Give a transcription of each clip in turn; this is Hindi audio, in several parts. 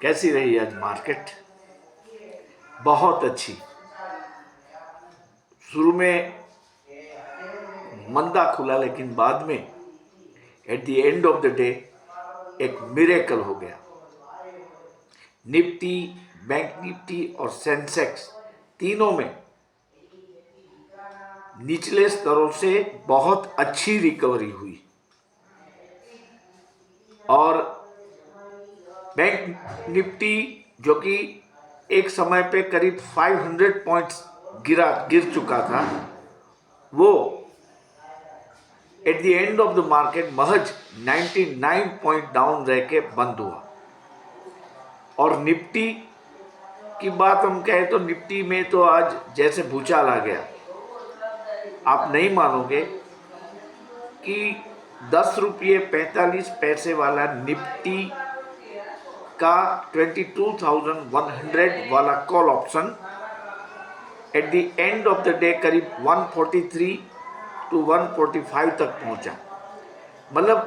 कैसी रही आज मार्केट? बहुत अच्छी। शुरू में मंदा खुला, लेकिन बाद में at the end of the day एक मिरेकल हो गया। निफ्टी, बैंक निफ्टी और सेंसेक्स तीनों में निचले स्तरों से बहुत अच्छी रिकवरी हुई और बैंक निफ्टी जो कि एक समय पे करीब 500 पॉइंट्स गिर चुका था, वो at the end of the market महज 99 पॉइंट डाउन रह के बंद हुआ। और निफ्टी की बात हम कहें तो निफ्टी में तो आज जैसे भूचाल आ गया। आप नहीं मानोगे कि 10 रुपये 45 पैसे वाला निफ्टी का 22,100 वाला call option at the end of the day करीब 143 to 145 तक पहुंचा। मतलब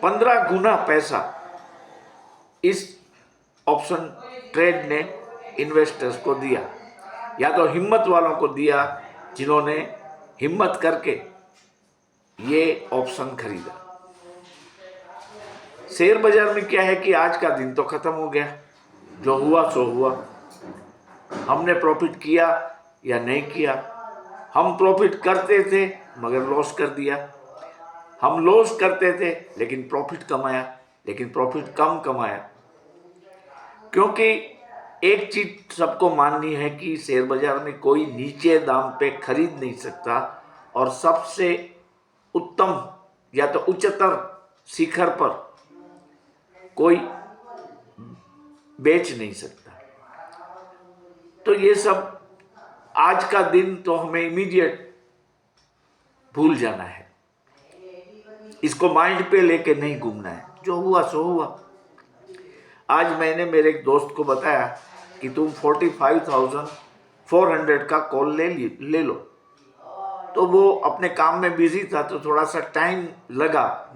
15 गुना पैसा इस ऑप्शन ट्रेड ने इन्वेस्टर्स को दिया, या तो हिम्मत वालों को दिया जिन्होंने हिम्मत करके ये ऑप्शन खरीदा। शेयर बाजार में क्या है कि आज का दिन तो खत्म हो गया, जो हुआ सो हुआ। हमने प्रॉफिट किया या नहीं किया, हम प्रॉफिट करते थे मगर लॉस कर दिया, हम लॉस करते थे लेकिन प्रॉफिट कमाया, लेकिन प्रॉफिट कम कमाया। क्योंकि एक चीज सबको माननी है कि शेयर बाजार में कोई नीचे दाम पे खरीद नहीं सकता और सबसे उत्तम या तो उच्चतर शिखर पर कोई बेच नहीं सकता। तो ये सब आज का दिन तो हमें इमीडिएट भूल जाना है, इसको माइंड पे लेके नहीं घूमना है। जो हुआ सो हुआ। आज मैंने मेरे एक दोस्त को बताया कि तुम 45,400 का कॉल ले लो। तो वो अपने काम में बिजी था, तो थोड़ा सा टाइम लगा,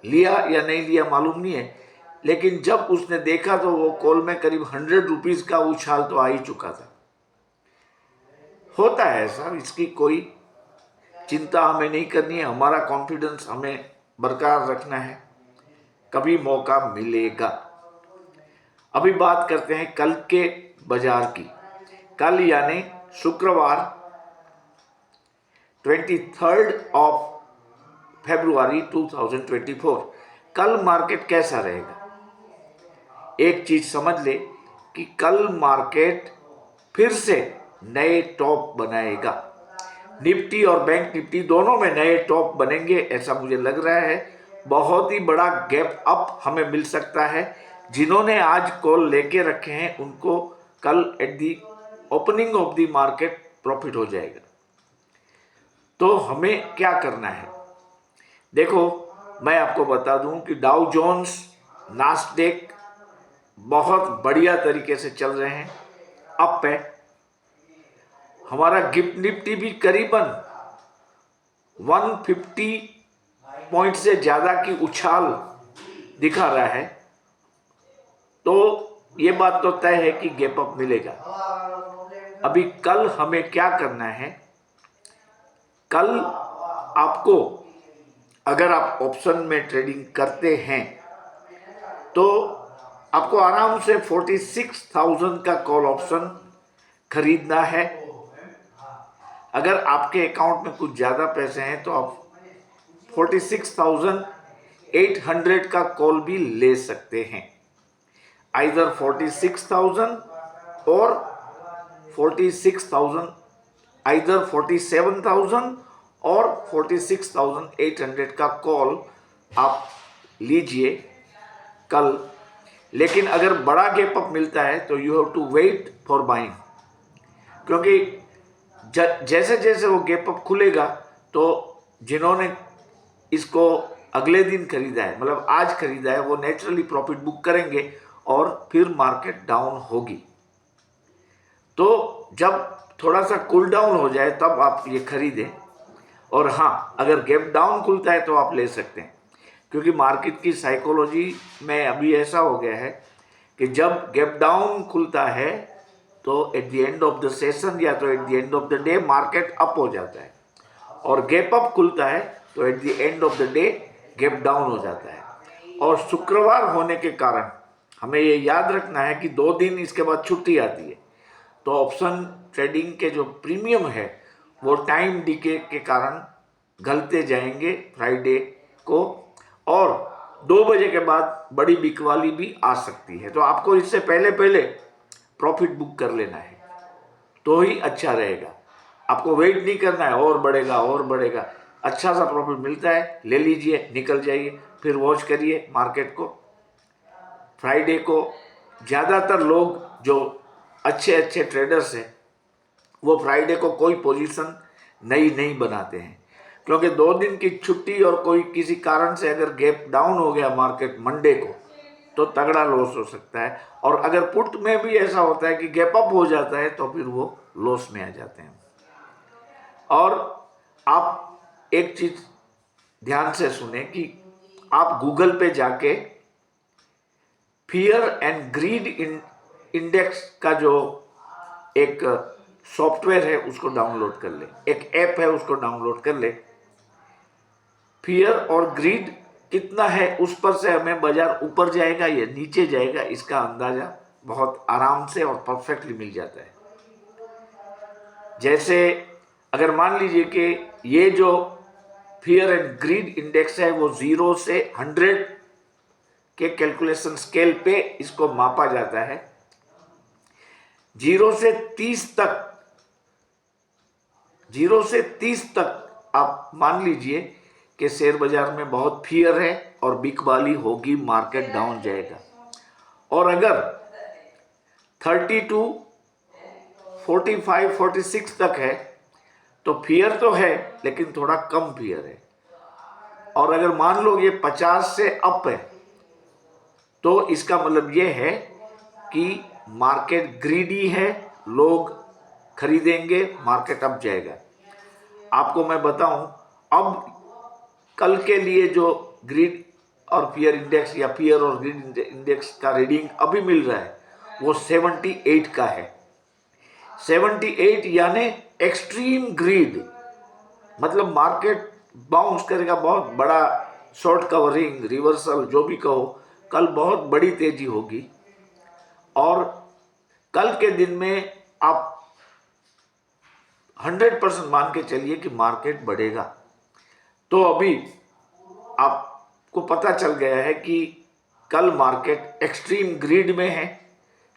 लिया या नहीं लिया मालूम नहीं है। लेकिन जब उसने देखा तो वो कॉल में करीब 100 रुपीज का उछाल तो आ ही चुका था। होता है ऐसा, इसकी कोई चिंता हमें नहीं करनी है। हमारा कॉन्फिडेंस हमें बरकरार रखना है, कभी मौका मिलेगा। अभी बात करते हैं कल के बाजार की। कल यानी शुक्रवार 23 फरवरी 2024, कल मार्केट कैसा रहेगा? एक चीज समझ ले कि कल मार्केट फिर से नए टॉप बनाएगा। निफ्टी और बैंक निफ्टी दोनों में नए टॉप बनेंगे, ऐसा मुझे लग रहा है। बहुत ही बड़ा गैप अप हमें मिल सकता है। जिन्होंने आज कॉल लेके रखे हैं उनको कल at the opening of the market profit हो जाएगा। तो हमें क्या करना है? देखो, मैं आपको बता दूं कि डाउ जोन्स, नास्डेक बहुत बढ़िया तरीके से चल रहे हैं, अप है। हमारा गिफ्ट निफ्टी भी करीबन 150 पॉइंट से ज्यादा की उछाल दिखा रहा है। तो ये बात तो तय है कि गैप अप मिलेगा। अभी कल हमें क्या करना है? कल आपको, अगर आप ऑप्शन में ट्रेडिंग करते हैं तो आपको आराम से 46,000 का कॉल ऑप्शन खरीदना है। अगर आपके अकाउंट में कुछ ज़्यादा पैसे हैं तो आप 46,800 का कॉल भी ले सकते हैं। आइदर 46,000 और 46,000, आइदर 47,000 और 46,800 का कॉल आप लीजिए कल। लेकिन अगर बड़ा गैप अप मिलता है तो you have to wait for buying, क्योंकि जैसे जैसे वो गैप अप खुलेगा तो जिन्होंने इसको अगले दिन खरीदा है, मतलब आज खरीदा है, वो नेचुरली प्रॉफिट बुक करेंगे और फिर मार्केट डाउन होगी। तो जब थोड़ा सा कूल डाउन हो जाए तब आप ये खरीदें। और हाँ, अगर गैप डाउन खुलता है तो आप ले सकते हैं, क्योंकि मार्केट की साइकोलॉजी में अभी ऐसा हो गया है कि जब गैप डाउन खुलता है तो at the end of the session या तो at the end of the day market up हो जाता है, और गैप अप खुलता है तो at the end of the day gap down हो जाता है। और शुक्रवार होने के कारण हमें ये याद रखना है कि 2 दिन इसके बाद छुट्टी आती है, तो ऑप्शन ट्रेडिंग के जो प्रीमियम है वो टाइम डीके के कारण घलते जाएंगे फ्राइडे को, और 2 बजे के बाद बड़ी बिकवाली भी आ सकती है। तो आपको इससे पहले प्रॉफिट बुक कर लेना है तो ही अच्छा रहेगा। आपको वेट नहीं करना है और बढ़ेगा, अच्छा सा प्रॉफिट मिलता है ले लीजिए, निकल जाइए, फिर वॉच करिए मार्केट को। फ्राइडे को ज़्यादातर लोग जो अच्छे ट्रेडर्स हैं वो फ्राइडे को कोई पोजीशन नहीं बनाते हैं, क्योंकि 2 दिन की छुट्टी और कोई किसी कारण से अगर गैप डाउन हो गया मार्केट मंडे को तो तगड़ा लॉस हो सकता है। और अगर पुट में भी ऐसा होता है कि गैप अप हो जाता है तो फिर वो लॉस में आ जाते हैं। और आप एक चीज ध्यान से सुने कि आप गूगल पे जाके फियर एंड ग्रीड इंडेक्स का जो एक सॉफ्टवेयर है उसको डाउनलोड कर ले, एक ऐप है उसको डाउनलोड कर ले। फियर और ग्रीड कितना है उस पर से हमें बाजार ऊपर जाएगा या नीचे जाएगा इसका अंदाजा बहुत आराम से और परफेक्टली मिल जाता है। जैसे अगर मान लीजिए कि ये जो फियर एंड ग्रीड इंडेक्स है वो 0 से 100 के कैलकुलेशन स्केल पे इसको मापा जाता है। 0 से 30 तक आप मान लीजिए कि शेयर बाजार में बहुत फियर है और बिकवाली होगी, मार्केट डाउन जाएगा। और अगर 30 टू 45, 46 तक है तो फियर तो है लेकिन थोड़ा कम फियर है। और अगर मान लो ये 50 से अप है तो इसका मतलब ये है कि मार्केट ग्रीडी है, लोग खरीदेंगे, मार्केट अप जाएगा। आपको मैं बताऊं, अब कल के लिए जो ग्रीड और फियर इंडेक्स या फियर और ग्रीड इंडेक्स का रीडिंग अभी मिल रहा है वो 78 का है। 78 यानी एक्सट्रीम ग्रीड, मतलब मार्केट बाउंस करेगा, बहुत बड़ा शॉर्ट कवरिंग रिवर्सल जो भी कहो, कल बहुत बड़ी तेजी होगी। और कल के दिन में आप 100% मान के चलिए कि मार्केट बढ़ेगा। तो अभी आपको पता चल गया है कि कल मार्केट एक्सट्रीम ग्रीड में है,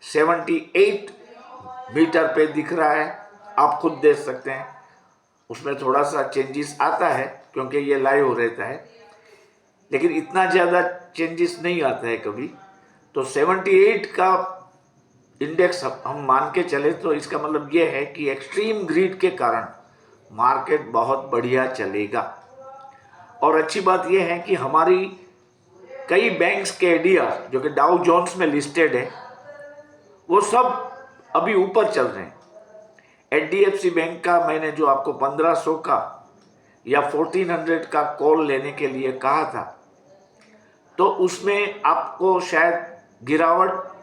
78 मीटर पे दिख रहा है, आप खुद देख सकते हैं। उसमें थोड़ा सा चेंजेस आता है क्योंकि ये लाइव रहता है, लेकिन इतना ज़्यादा चेंजेस नहीं आता है कभी। तो 78 का इंडेक्स हम मान के चले तो इसका मतलब ये है कि एक्सट्रीम ग्रीड के कारण मार्केट बहुत बढ़िया चलेगा। और अच्छी बात यह है कि हमारी कई बैंक्स के एडीआर जो कि डाउ जोन्स में लिस्टेड है वो सब अभी ऊपर चल रहे हैं। एचडीएफसी बैंक का मैंने जो आपको 1500 का या 1400 का कॉल लेने के लिए कहा था, तो उसमें आपको शायद गिरावट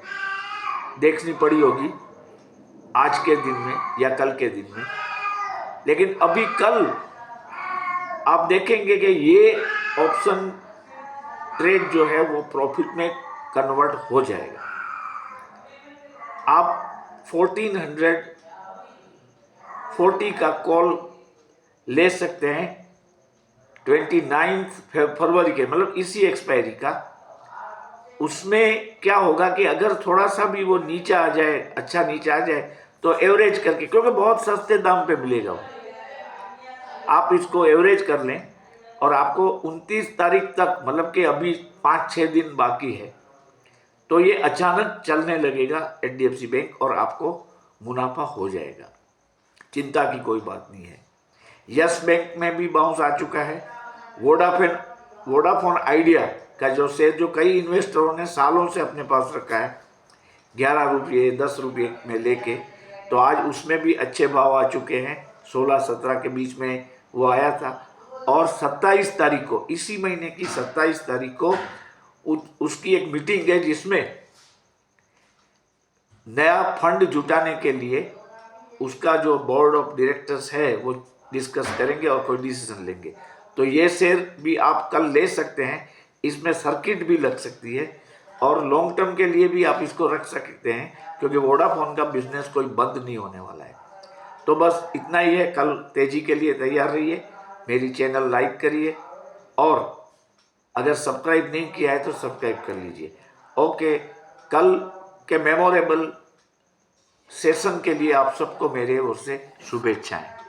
देखनी पड़ी होगी आज के दिन में या कल के दिन में। लेकिन अभी कल आप देखेंगे कि ये ऑप्शन ट्रेड जो है वो प्रॉफिट में कन्वर्ट हो जाएगा। आप 1440 का कॉल ले सकते हैं 29 फरवरी के, मतलब इसी एक्सपायरी का। उसमें क्या होगा कि अगर थोड़ा सा भी वो नीचे आ जाए, अच्छा नीचे आ जाए, तो एवरेज करके, क्योंकि बहुत सस्ते दाम पे मिलेगा वो, आप इसको एवरेज कर लें और आपको 29 तारीख तक, मतलब कि अभी 5-6 दिन बाकी है, तो ये अचानक चलने लगेगा एचडीएफसी बैंक और आपको मुनाफा हो जाएगा। चिंता की कोई बात नहीं है। यस बैंक में भी बाउंस आ चुका है। वोडाफोन आइडिया का जो शेयर जो कई इन्वेस्टरों ने सालों से अपने पास रखा है 11 रुपये 10 रुपये में लेके, तो आज उसमें भी अच्छे भाव आ चुके हैं। 16-17 के बीच में वो आया था और 27 तारीख को, इसी महीने की 27 तारीख को उसकी एक मीटिंग है जिसमें नया फंड जुटाने के लिए उसका जो बोर्ड ऑफ डायरेक्टर्स है वो डिस्कस करेंगे और कोई डिसीजन लेंगे। तो ये शेयर भी आप कल ले सकते हैं, इसमें सर्किट भी लग सकती है और लॉन्ग टर्म के लिए भी आप इसको रख सकते हैं, क्योंकि वोडाफोन का बिजनेस कोई बंद नहीं होने वाला है। तो बस इतना ही है, कल तेजी के लिए तैयार रहिए, मेरी चैनल लाइक करिए और अगर सब्सक्राइब नहीं किया है तो सब्सक्राइब कर लीजिए। ओके, कल के मेमोरेबल सेशन के लिए आप सबको मेरे ओर से शुभेच्छाएं।